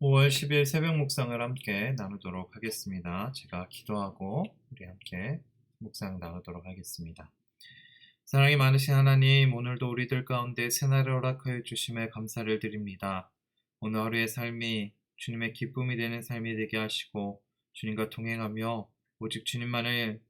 5월 10일 새벽 묵상을 함께 나누도록 하겠습니다. 제가 기도하고 우리 함께 묵상 나누도록 하겠습니다. 사랑이 많으신 하나님, 오늘도 우리들 가운데 새날을 허락하여 주심에 감사를 드립니다. 오늘 하루의 삶이 주님의 기쁨이 되는 삶이 되게 하시고 주님과 동행하며 오직 주님만을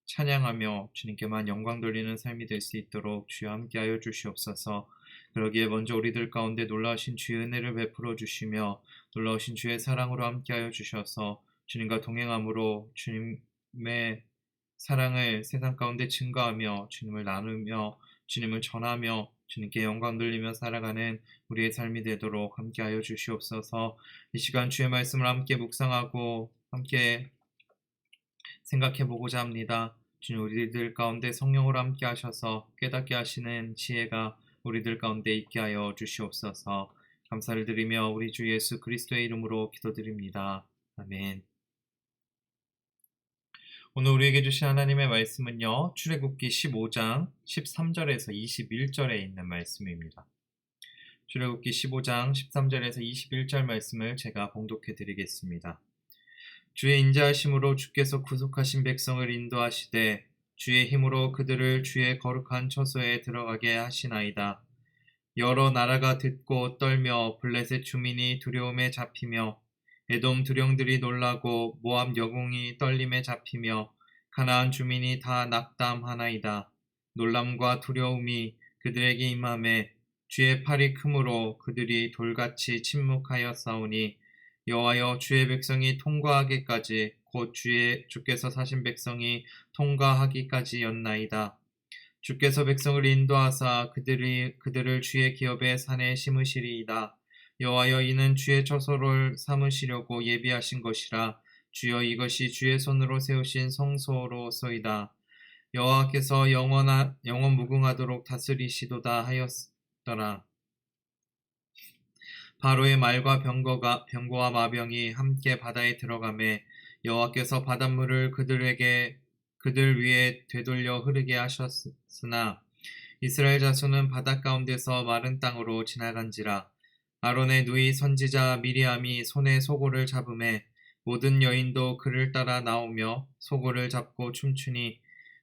찬양하며 주님께만 영광 돌리는 삶이 될 수 있도록 주여 함께하여 주시옵소서. 그러기에 먼저 우리들 가운데 놀라우신 주의 은혜를 베풀어 주시며 놀라우신 주의 사랑으로 함께하여 주셔서 주님과 동행함으로 주님의 사랑을 세상 가운데 증거하며 주님을 나누며 주님을 전하며 주님께 영광 돌리며 살아가는 우리의 삶이 되도록 함께하여 주시옵소서. 이 시간 주의 말씀을 함께 묵상하고 함께 생각해보고자 합니다. 주님, 우리들 가운데 성령으로 함께 하셔서 깨닫게 하시는 지혜가 우리들 가운데 있게 하여 주시옵소서. 감사를 드리며 우리 주 예수 그리스도의 이름으로 기도드립니다. 아멘. 오늘 우리에게 주신 하나님의 말씀은요, 출애굽기 15장 13절에서 21절에 있는 말씀입니다. 출애굽기 15장 13절에서 21절 말씀을 제가 봉독해 드리겠습니다. 주의 인자하심으로 주께서 구속하신 백성을 인도하시되 주의 힘으로 그들을 주의 거룩한 처소에 들어가게 하시나이다. 여러 나라가 듣고 떨며 블레셋 주민이 두려움에 잡히며 에돔 두령들이 놀라고 모압 여공이 떨림에 잡히며 가나안 주민이 다 낙담하나이다. 놀람과 두려움이 그들에게 임하매 주의 팔이 크므로 그들이 돌같이 침묵하여 싸우니 여호와여, 주의 백성이 통과하기까지 곧 주께서 사신 백성이 통과하기까지였나이다. 주께서 백성을 인도하사 그들을 주의 기업의 산에 심으시리이다. 여호와여, 이는 주의 처소를 삼으시려고 예비하신 것이라. 주여, 이것이 주의 손으로 세우신 성소로소이다. 여호와께서 영원 무궁하도록 다스리시도다 하였더라. 바로의 말과 병거와 마병이 함께 바다에 들어가매 여호와께서 바닷물을 그들 위에 되돌려 흐르게 하셨으나 이스라엘 자손은 바다 가운데서 마른 땅으로 지나간지라. 아론의 누이 선지자 미리암이 손에 소고를 잡음에 모든 여인도 그를 따라 나오며 소고를 잡고 춤추니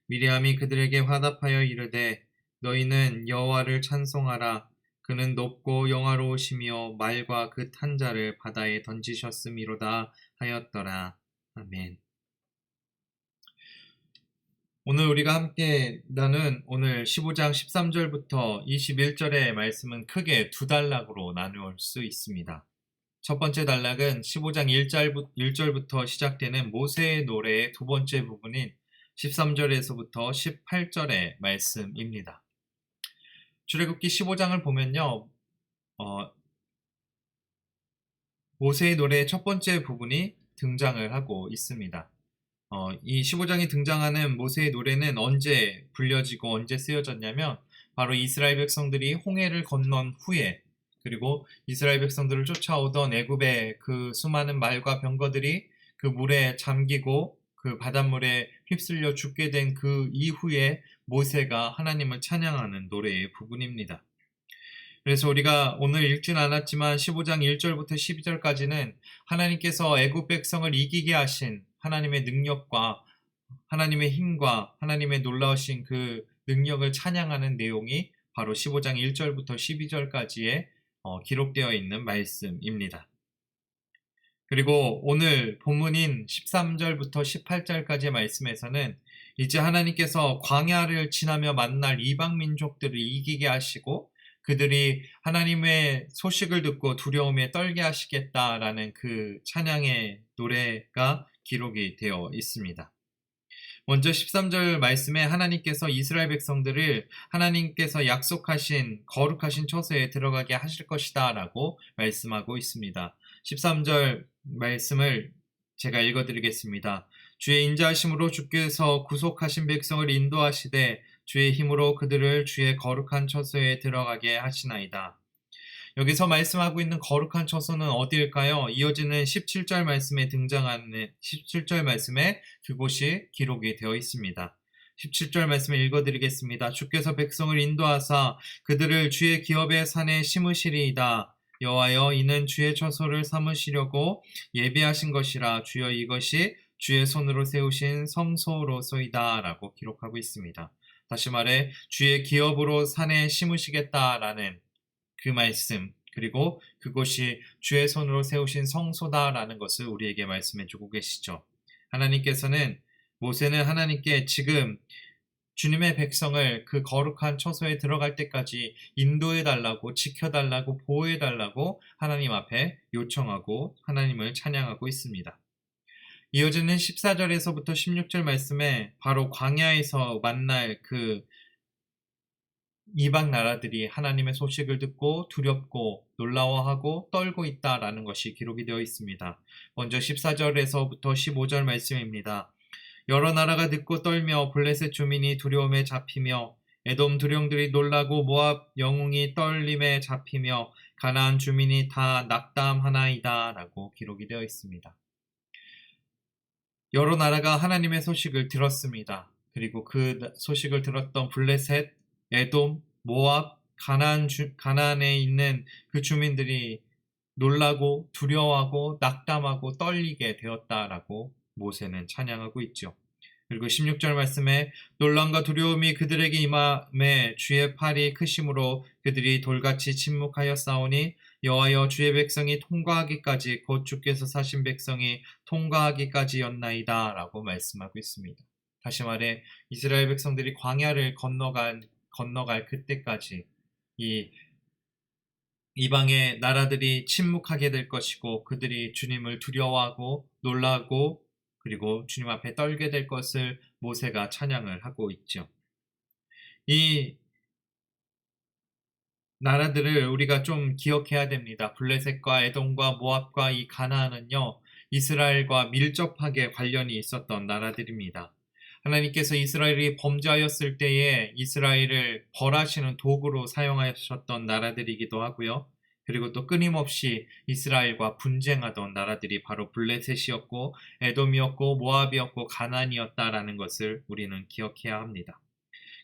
미리암이 그들에게 화답하여 이르되 너희는 여호와를 찬송하라. 그는 높고 영화로우시며 말과 그 탄 자를 바다에 던지셨음이로다 하였더라. 아멘. 오늘 우리가 함께 나눈 오늘 15장 13절부터 21절의 말씀은 크게 두 단락으로 나눌 수 있습니다. 첫 번째 단락은 15장 1절부터 시작되는 모세의 노래의 두 번째 부분인 13절에서부터 18절의 말씀입니다. 출애굽기 15장을 보면요, 모세의 노래의 첫 번째 부분이 등장을 하고 있습니다. 이 15장에 등장하는 모세의 노래는 언제 불려지고 언제 쓰여졌냐면 바로 이스라엘 백성들이 홍해를 건넌 후에, 그리고 이스라엘 백성들을 쫓아오던 애굽의 그 수많은 말과 병거들이 그 물에 잠기고 그 바닷물에 휩쓸려 죽게 된 그 이후에 모세가 하나님을 찬양하는 노래의 부분입니다. 그래서 우리가 오늘 읽진 않았지만 15장 1절부터 12절까지는 하나님께서 애굽 백성을 이기게 하신 하나님의 능력과 하나님의 힘과 하나님의 놀라우신 그 능력을 찬양하는 내용이 바로 15장 1절부터 12절까지에 기록되어 있는 말씀입니다. 그리고 오늘 본문인 13절부터 18절까지의 말씀에서는 이제 하나님께서 광야를 지나며 만날 이방 민족들을 이기게 하시고 그들이 하나님의 소식을 듣고 두려움에 떨게 하시겠다라는 그 찬양의 노래가 기록이 되어 있습니다. 먼저 13절 말씀에 하나님께서 이스라엘 백성들을 하나님께서 약속하신 거룩하신 처소에 들어가게 하실 것이다 라고 말씀하고 있습니다. 13절 말씀을 제가 읽어드리겠습니다. 주의 인자하심으로 주께서 구속하신 백성을 인도하시되 주의 힘으로 그들을 주의 거룩한 처소에 들어가게 하시나이다. 여기서 말씀하고 있는 거룩한 처소는 어디일까요? 이어지는 17절 말씀에 등장하는 17절 말씀에 그곳이 기록이 되어 있습니다. 17절 말씀을 읽어드리겠습니다. 주께서 백성을 인도하사 그들을 주의 기업의 산에 심으시리이다. 여호와여 이는 주의 처소를 삼으시려고 예비하신 것이라 주여 이것이 주의 손으로 세우신 성소로소이다 라고 기록하고 있습니다. 다시 말해 주의 기업으로 산에 심으시겠다라는 그 말씀, 그리고 그것이 주의 손으로 세우신 성소다라는 것을 우리에게 말씀해 주고 계시죠. 하나님께서는 모세는 하나님께 지금 주님의 백성을 그 거룩한 처소에 들어갈 때까지 인도해 달라고, 지켜 달라고, 보호해 달라고 하나님 앞에 요청하고 하나님을 찬양하고 있습니다. 이어지는 14절에서부터 16절 말씀에 바로 광야에서 만날 그 이방 나라들이 하나님의 소식을 듣고 두렵고 놀라워하고 떨고 있다라는 것이 기록이 되어 있습니다. 먼저 14절에서부터 15절 말씀입니다. 여러 나라가 듣고 떨며 블레셋 주민이 두려움에 잡히며 에돔 두령들이 놀라고 모압 영웅이 떨림에 잡히며 가나안 주민이 다 낙담하나이다 라고 기록이 되어 있습니다. 여러 나라가 하나님의 소식을 들었습니다. 그리고 그 소식을 들었던 블레셋, 에돔, 모압, 가나안에 있는 그 주민들이 놀라고 두려워하고 낙담하고 떨리게 되었다라고 모세는 찬양하고 있죠. 그리고 16절 말씀에 놀람과 두려움이 그들에게 임함에 주의 팔이 크심으로 그들이 돌같이 침묵하여 싸우니 여호와여 주의 백성이 통과하기까지 곧 주께서 사신 백성이 통과하기까지였나이다 라고 말씀하고 있습니다. 다시 말해 이스라엘 백성들이 광야를 건너갈 그때까지 이 이방의 나라들이 침묵하게 될 것이고 그들이 주님을 두려워하고 놀라고 그리고 주님 앞에 떨게 될 것을 모세가 찬양을 하고 있죠. 이 나라들을 우리가 좀 기억해야 됩니다. 블레셋과 에돔과 모압과 이 가나안은요, 이스라엘과 밀접하게 관련이 있었던 나라들입니다. 하나님께서 이스라엘이 범죄하였을 때에 이스라엘을 벌하시는 도구로 사용하셨던 나라들이기도 하고요. 그리고 또 끊임없이 이스라엘과 분쟁하던 나라들이 바로 블레셋이었고 에돔이었고 모압이었고 가나안이었다라는 것을 우리는 기억해야 합니다.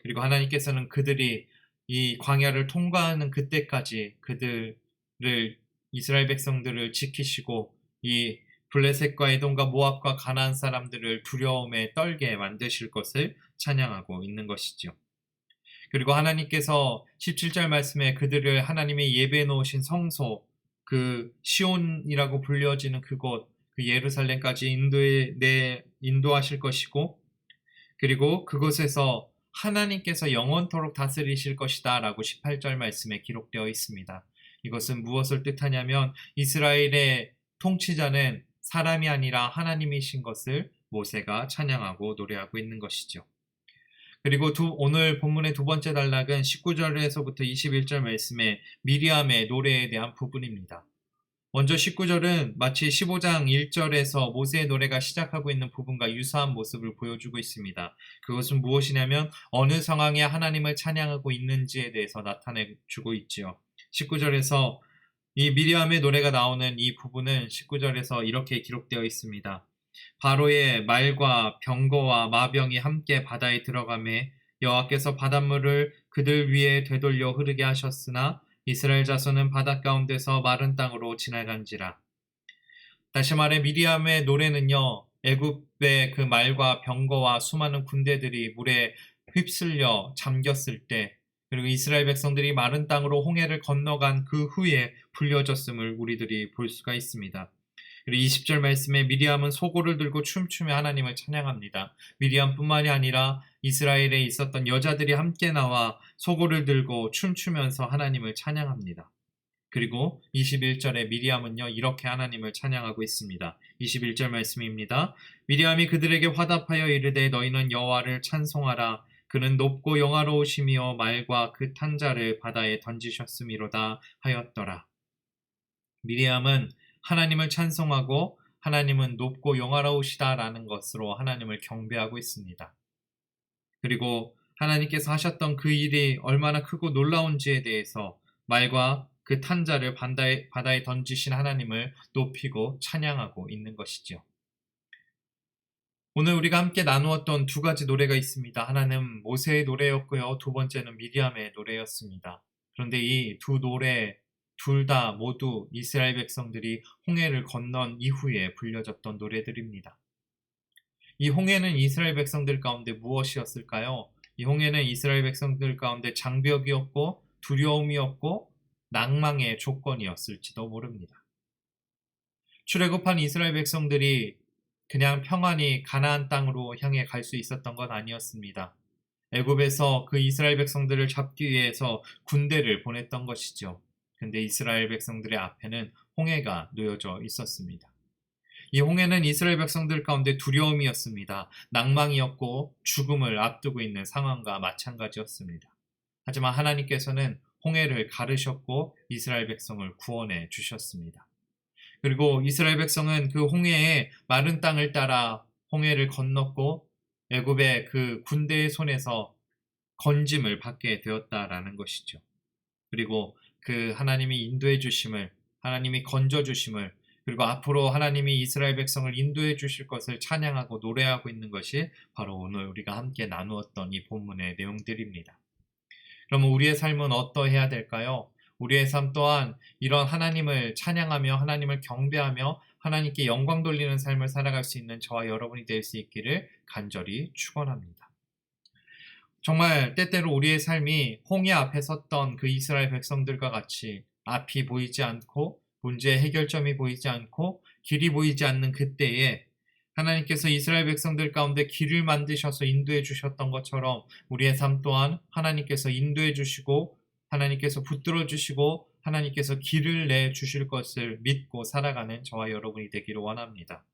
그리고 하나님께서는 그들이 이 광야를 통과하는 그때까지 그들을 이스라엘 백성들을 지키시고 이 블레셋과 에돔과 모압과 가나안 사람들을 두려움에 떨게 만드실 것을 찬양하고 있는 것이죠. 그리고 하나님께서 17절 말씀에 그들을 하나님의 예배해 놓으신 성소, 그 시온이라고 불려지는 그곳, 그 예루살렘까지 인도하실 것이고 그리고 그곳에서 하나님께서 영원토록 다스리실 것이다 라고 18절 말씀에 기록되어 있습니다. 이것은 무엇을 뜻하냐면 이스라엘의 통치자는 사람이 아니라 하나님이신 것을 모세가 찬양하고 노래하고 있는 것이죠. 그리고 오늘 본문의 두 번째 단락은 19절에서부터 21절 말씀에 미리암의 노래에 대한 부분입니다. 먼저 19절은 마치 15장 1절에서 모세의 노래가 시작하고 있는 부분과 유사한 모습을 보여주고 있습니다. 그것은 무엇이냐면 어느 상황에 하나님을 찬양하고 있는지에 대해서 나타내주고 있지요. 19절에서 이 미리암의 노래가 나오는 이 부분은 19절에서 이렇게 기록되어 있습니다. 바로의 말과 병거와 마병이 함께 바다에 들어가매 여호와께서 바닷물을 그들 위에 되돌려 흐르게 하셨으나 이스라엘 자손은 바다 가운데서 마른 땅으로 지나간지라. 다시 말해 미리암의 노래는요, 애굽의 그 말과 병거와 수많은 군대들이 물에 휩쓸려 잠겼을 때, 그리고 이스라엘 백성들이 마른 땅으로 홍해를 건너간 그 후에 불려졌음을 우리들이 볼 수가 있습니다. 그리고 20절 말씀에 미리암은 소고를 들고 춤추며 하나님을 찬양합니다. 미리암뿐만이 아니라 이스라엘에 있었던 여자들이 함께 나와 소고를 들고 춤추면서 하나님을 찬양합니다. 그리고 21절에 미리암은요 이렇게 하나님을 찬양하고 있습니다. 21절 말씀입니다. 미리암이 그들에게 화답하여 이르되 너희는 여호와를 찬송하라. 그는 높고 영화로우시며 말과 그 탄자를 바다에 던지셨음이로다 하였더라. 미리암은 하나님을 찬송하고 하나님은 높고 영화로우시다라는 것으로 하나님을 경배하고 있습니다. 그리고 하나님께서 하셨던 그 일이 얼마나 크고 놀라운지에 대해서 말과 그 탄자를 바다에 던지신 하나님을 높이고 찬양하고 있는 것이죠. 오늘 우리가 함께 나누었던 두 가지 노래가 있습니다. 하나는 모세의 노래였고요. 두 번째는 미리암의 노래였습니다. 그런데 이 두 노래 둘 다 모두 이스라엘 백성들이 홍해를 건넌 이후에 불려졌던 노래들입니다. 이 홍해는 이스라엘 백성들 가운데 무엇이었을까요? 이 홍해는 이스라엘 백성들 가운데 장벽이었고 두려움이었고 낭망의 조건이었을지도 모릅니다. 출애굽한 이스라엘 백성들이 그냥 평안히 가나안 땅으로 향해 갈 수 있었던 건 아니었습니다. 애굽에서 그 이스라엘 백성들을 잡기 위해서 군대를 보냈던 것이죠. 근데 이스라엘 백성들의 앞에는 홍해가 놓여져 있었습니다. 이 홍해는 이스라엘 백성들 가운데 두려움이었습니다. 낭망이었고 죽음을 앞두고 있는 상황과 마찬가지였습니다. 하지만 하나님께서는 홍해를 가르셨고 이스라엘 백성을 구원해 주셨습니다. 그리고 이스라엘 백성은 그 홍해의 마른 땅을 따라 홍해를 건넜고 애굽의 그 군대의 손에서 건짐을 받게 되었다라는 것이죠. 그리고 그 하나님이 인도해 주심을, 하나님이 건져 주심을, 그리고 앞으로 하나님이 이스라엘 백성을 인도해 주실 것을 찬양하고 노래하고 있는 것이 바로 오늘 우리가 함께 나누었던 이 본문의 내용들입니다. 그러면 우리의 삶은 어떠해야 될까요? 우리의 삶 또한 이런 하나님을 찬양하며 하나님을 경배하며 하나님께 영광 돌리는 삶을 살아갈 수 있는 저와 여러분이 될 수 있기를 간절히 축원합니다. 정말 때때로 우리의 삶이 홍해 앞에 섰던 그 이스라엘 백성들과 같이 앞이 보이지 않고 문제의 해결점이 보이지 않고 길이 보이지 않는 그때에 하나님께서 이스라엘 백성들 가운데 길을 만드셔서 인도해 주셨던 것처럼 우리의 삶 또한 하나님께서 인도해 주시고 하나님께서 붙들어 주시고 하나님께서 길을 내 주실 것을 믿고 살아가는 저와 여러분이 되기를 원합니다.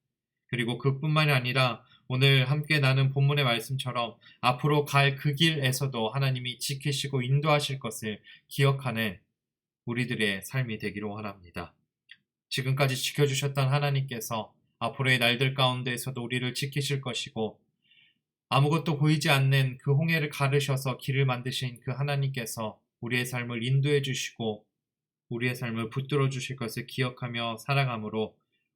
그리고 그뿐만이 아니라 오늘 함께 나눈 본문의 말씀처럼 앞으로 갈 그 길에서도 하나님이 지키시고 인도하실 것을 기억하는 우리들의 삶이 되기를 원합니다. 지금까지 지켜주셨던 하나님께서 앞으로의 날들 가운데에서도 우리를 지키실 것이고 아무것도 보이지 않는 그 홍해를 가르셔서 길을 만드신 그 하나님께서 우리의 삶을 인도해 주시고 우리의 삶을 붙들어 주실 것을 기억하며 살아감으로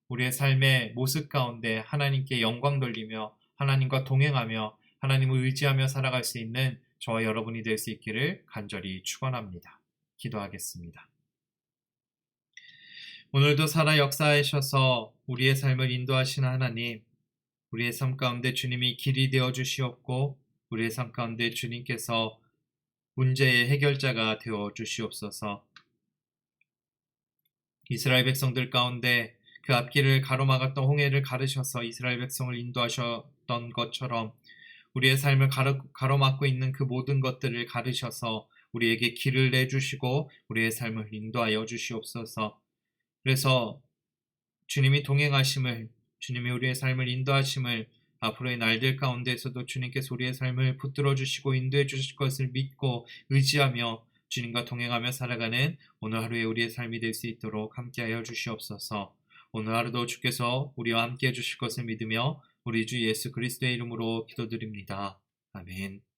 우리의 삶의 모습 가운데 하나님께 영광 돌리며 하나님과 동행하며 하나님을 의지하며 살아갈 수 있는 저와 여러분이 될 수 있기를 간절히 축원합니다. 기도하겠습니다. 오늘도 살아 역사하셔서 우리의 삶을 인도하시는 하나님, 우리의 삶 가운데 주님이 길이 되어 주시옵고 우리의 삶 가운데 주님께서 문제의 해결자가 되어 주시옵소서. 이스라엘 백성들 가운데 그 앞길을 가로막았던 홍해를 가르셔서 이스라엘 백성을 인도하셨던 것처럼 우리의 삶을 가로막고 있는 그 모든 것들을 가르셔서 우리에게 길을 내주시고 우리의 삶을 인도하여 주시옵소서. 그래서 주님이 동행하심을, 주님이 우리의 삶을 인도하심을 앞으로의 날들 가운데에서도 주님께서 우리의 삶을 붙들어 주시고 인도해 주실 것을 믿고 의지하며 주님과 동행하며 살아가는 오늘 하루의 우리의 삶이 될 수 있도록 함께하여 주시옵소서. 오늘 하루도 주께서 우리와 함께해 주실 것을 믿으며 우리 주 예수 그리스도의 이름으로 기도드립니다. 아멘.